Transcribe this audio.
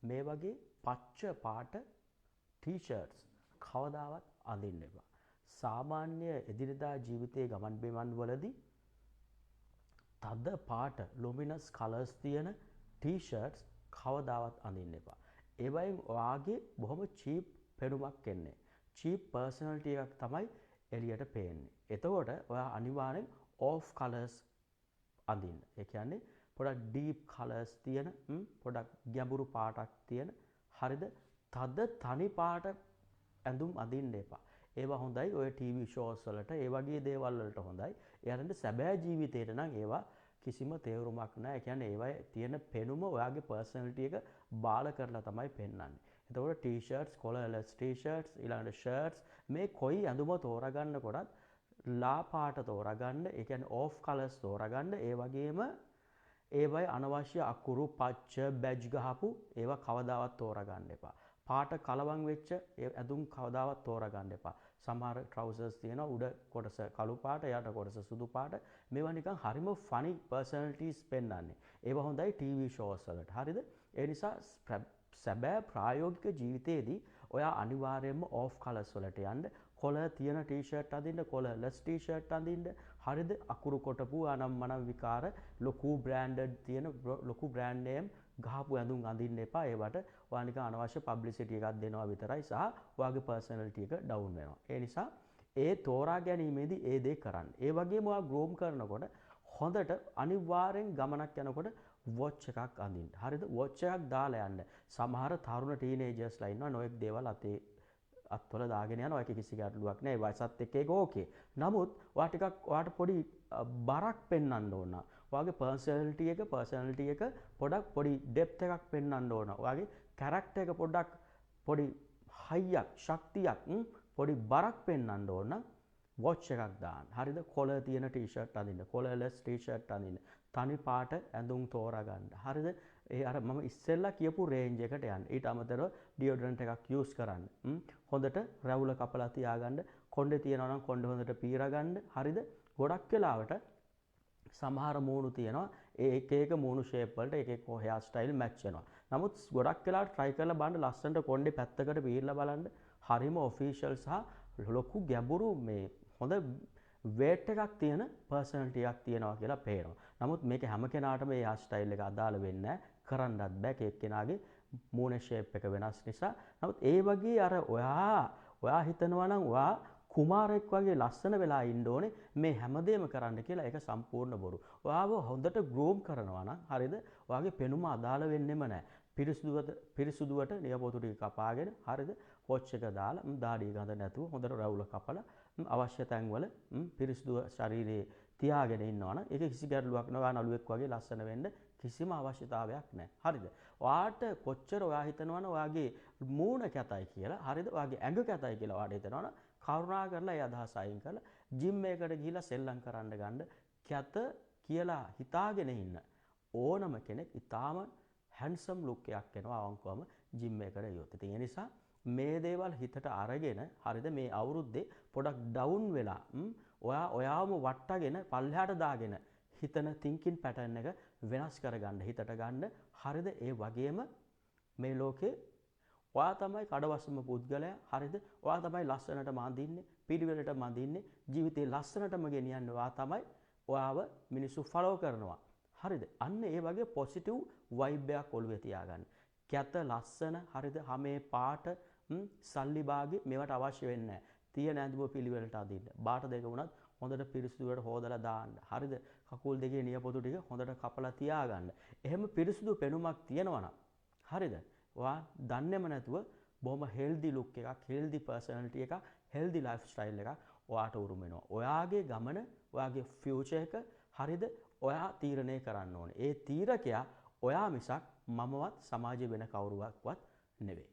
මේ වගේ පච්ච පාට ටී-ෂර්ට්ස් කවදාවත් අඳින්න එපා. සාමාන්‍ය එදිනෙදා ජීවිතයේ ගමන් බිමන් වලදී තද පාට ලුමිනස් කලර්ස් තියෙන ටී-ෂර්ට්ස් කවදාවත් අඳින්න එපා. ඒ වයින් ඔයාගේ බොහොම චීප් පෙනුමක් එන්නේ. චීප් පර්සනැලිටි එකක් තමයි එළියට පේන්නේ. එතකොට ඔයා අනිවාර්යෙන් ඕෆ් කලර්ස් අඳින්න. ඒ කියන්නේ පොඩක් ඩීප් කලර්ස් තියෙන පොඩක් ගැඹුරු පාටක් තියෙන හරිද? තද තනි පාට ඇඳුම් අඳින්න එපා. ඒවා හොඳයි ඔය ටීවී ෂෝස් වලට ඒ වගේ දේවල් වලට හොඳයි. එයාලට සැබෑ ජීවිතේට නම් ඒවා කිසිම තේරුමක් නැහැ. ඒ කියන්නේ ඒවයේ තියෙන පෙනුම ඔයාගේ පර්සනැලිටි එක බාල කරලා තමයි පෙන්වන්නේ. එතකොට ටී-ෂර්ට්ස්, කොලර්ලස් ටී-ෂර්ට්ස්, ඊළඟට ෂර්ට්ස් මේ කොයි ඇඳුම තෝරගන්න කොටත් ලා පාට තෝරගන්න, ඒ කියන්නේ ඕෆ් කලර්ස් තෝරගන්න, ඒ වගේම ඒවයි අනවශ්‍ය අකුරු පච්ච බැජ් ගහපු ඒවා කවදාවත් තෝරගන්න එපා. පාට කලවම් වෙච්ච ඇඳුම් කවදාවත් තෝරගන්න එපා. සමහර ට්‍රවුසර්ස් තියෙනවා උඩ කොටස කළු පාට යට කොටස සුදු පාට. මේවා නිකන් හරිම ෆනි පර්සනැලිටිස් පෙන්වන්නේ. ඒවා හොඳයි ටීවී ෂෝස් වලට. හරිද? ඒ නිසා සැබෑ ප්‍රායෝගික ජීවිතයේදී ඔයා අනිවාර්යයෙන්ම ඕෆ් කලර්ස් වලට යන්න. කොලර් තියෙන ටී-ෂර්ට් අඳින්න, කොලර්ලස් ටී-ෂර්ට් අඳින්න. හරිද? අකුරු කොටපු අනම්මනම් විකාර ලොකු බ්‍රෑන්ඩඩ් තියෙන ලොකු බ්‍රෑන්ඩ් නේම් ගහපු ඇඳුම් අඳින්න එපා. ඒවට ඔයා නිකන් අනවශ්‍ය පබ්ලිසිටි එකක් දෙනවා විතරයි සහ ඔයාගේ පර්සනැලිටි එක ඩවුන් වෙනවා. ඒ නිසා ඒ තෝරා ගැනීමේදී ඒ දේ කරන්න. ඒ වගේම ඔයා ග්‍රූම් කරනකොට හොඳට අනිවාර්යෙන් ගමනක් යනකොට වොච් එකක් අඳින්න. හරිද? වොච් එකක් දාලා යන්න. සමහර තරුණ ටීනේජර්ස්ලා ඉන්නවා නොඑක් දේවල් අතේ අත්වල දාගෙන යනවා. ඒක කිසි ගැටලුවක් නැහැ. වයසත් එක්ක ඒක ඕකේ. නමුත් ඔයා ටිකක් ඔයාට පොඩි බරක් පෙන්වන්න ඕන. ඔයාගේ පර්සනැලිටි එක පොඩි ඩෙප්ත් එකක් පෙන්වන්න ඕන. ඔයාගේ කැරක්ටර් එක පොඩි හයියක්, ශක්තියක්, පොඩි බරක් පෙන්වන්න ඕන. වොච් එකක් දාන්න. හරිද? කොලර් තියෙන ටී-ෂර්ට් අඳින්න. කොලර්ලස් ටී-ෂර්ට් අඳින්න. තනි පාට ඇඳුම් තෝරගන්න. හරිද? ඒ අර මම ඉස්සෙල්ලා කියපු රේන්ජ් එකට යන්න. ඊට අමතරව ඩියෝඩරන්ට් එකක් යූස් කරන්න. හොඳට රැවුල කපලා තියාගන්න. කොණ්ඩේ තියනවා නම් කොණ්ඩේ හොඳට පීරගන්න. හරිද? ගොඩක් වෙලාවට සමහර මූණු තියෙනවා ඒ එක මූණු ෂේප් වලට එක හෙයාර් ස්ටයිල් මැච් වෙනවා. නමුත් ගොඩක් වෙලාවට try කරලා බලන්න ලස්සනට කොණ්ඩේ පැත්තකට පීරලා බලන්න. හරිම ඔෆිෂියල් සහ ලොකු ගැඹුරු මේ හොඳ වේට් එකක් තියෙන පර්සනැලිටි එකක් තියෙනවා කියලා පේනවා. නමුත් මේක හැම කෙනාටම මේ හෙයාර් ස්ටයිල් එක අදාළ වෙන්නේ නැහැ. කරන්නත් බෑ. ඒක කෙනාගේ මූණේ ෂේප් එක වෙනස් නිසා. නමුත් ඒ වගේ අර ඔයා හිතනවා නම් ඔයා කුමාරෙක් වගේ ලස්සන වෙලා ඉන්න ඕනේ මේ හැමදේම කරන්න කියලා. ඒක සම්පූර්ණ බොරු. ඔයාව හොඳට ග්‍රූම් කරනවා නම් හරිද? ඔයාගේ පෙනුම අදාළ වෙන්නෙම නැහැ. පිරිසුදුවට නියපොතු ටික කපාගෙන හරිද? වොච් එක දාලා දාඩිය ගඳ නැතුව හොඳට රැවුල කපලා අවශ්‍ය තැන්වල පිරිසුදු ශරීරයේ තියාගෙන ඉන්නවා නම් ඒක කිසි ගැටලුවක් නෑ. ඔයා නළුවෙක් වගේ ලස්සන වෙන්න කිසිම අවශ්‍යතාවයක් නැහැ. හරිද? ඔයාට කොච්චර ඔයා හිතනවනම් ඔයාගේ මූණ කැතයි කියලා, හරිද? ඔයාගේ ඇඟ කැතයි කියලා ඔයාට හිතනවනම් කරුණා කරලා ඒ අදහස අයින් කරලා ජිම් එකකට ගිහිලා සෙල්ලම් කරන්න ගන්න. කැත කියලා හිතාගෙන ඉන්න ඕනම කෙනෙක් ඊටාම හැන්සම් ලුක් එකක් එනවා අවංකවම ජිම් එකකට ගියොත්. ඉතින් ඒ නිසා මේ දේවල් හිතට අරගෙන හරිද මේ අවුරුද්දේ පොඩක් ඩවුන් වෙලා ඔයාම වට්ටගෙන පල්ලෙහාට දාගෙන හිතන thinking pattern එක වෙනස් කරගන්න හිතට ගන්න. හරිද? ඒ වගේම මේ ලෝකේ ඔයා තමයි කඩවස්සම පුද්ගලයා. හරිද? ඔයා තමයි ලස්සනට මඳින්නේ, පිළිවෙලට මඳින්නේ, ජීවිතේ ලස්සනටම ගෙනියන්නේ ඔයා තමයි. ඔයාව මිනිස්සු ෆලෝ කරනවා. හරිද? අන්න ඒ වගේ පොසිටිව් වයිබ් එකක් ඔළුවේ තියාගන්න. කැත ලස්සන හරිද? හැමේ පාට සල්ලි බාගේ මේවට අවශ්‍ය වෙන්නේ නැහැ. තියෙන ඇඳුම පිළිවෙලට අදින්න. බාට දෙක වුණත් හොඳට පිරිසුදුවට හොදලා දාන්න. හරිද? කකුල් දෙකේ නියපොතු ටික හොඳට කපලා තියාගන්න. එහෙම පිරිසුදු පෙනුමක් තියෙනවා නම් හරිද? ඔයා දන්නේම නැතුව බොහොම හෙල්දි ලුක් එකක්, හෙල්දි පර්සනැලිටි එකක්, හෙල්දි ලයිෆ් ස්ටයිල් එකක් ඔයාට උරුම වෙනවා. ඔයාගේ ගමන, ඔයාගේ ෆියුචර් එක හරිද? ඔයා තීරණය කරන්න ඕනේ. ඒ තීරකයා ඔයා මිසක් මමවත් සමාජයේ වෙන කවුරුවක්වත් නෙවෙයි.